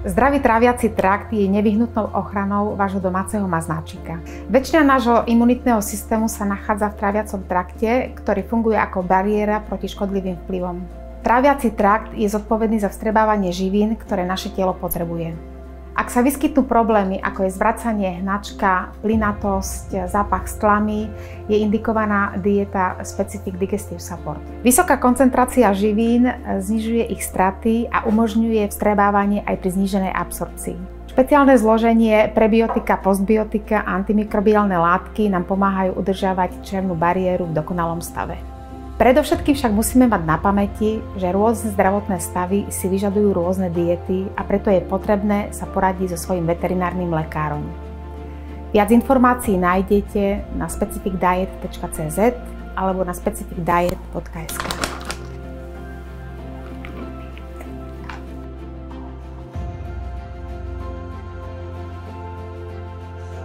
Zdravý tráviaci trakt je nevyhnutnou ochranou vášho domáceho maznáčika. Väčšina nášho imunitného systému sa nachádza v tráviacom trakte, ktorý funguje ako bariéra proti škodlivým vplyvom. Tráviaci trakt je zodpovedný za vstrebávanie živín, ktoré naše telo potrebuje. Ak sa vyskytnú problémy, ako je zvracanie, hnačka, plynatosť, zápach stlamy, je indikovaná dieta Specific Digestive Support. Vysoká koncentrácia živín znižuje ich straty a umožňuje vstrebávanie aj pri zníženej absorpcii. Špeciálne zloženie prebiotika, postbiotika a antimikrobiálne látky nám pomáhajú udržávať črevnú bariéru v dokonalom stave. Predovšetkým však musíme mať na pamäti, že rôzne zdravotné stavy si vyžadujú rôzne diety a preto je potrebné sa poradiť so svojím veterinárnym lekárom. Viac informácií nájdete na specificdiet.cz alebo na specificdiet.sk.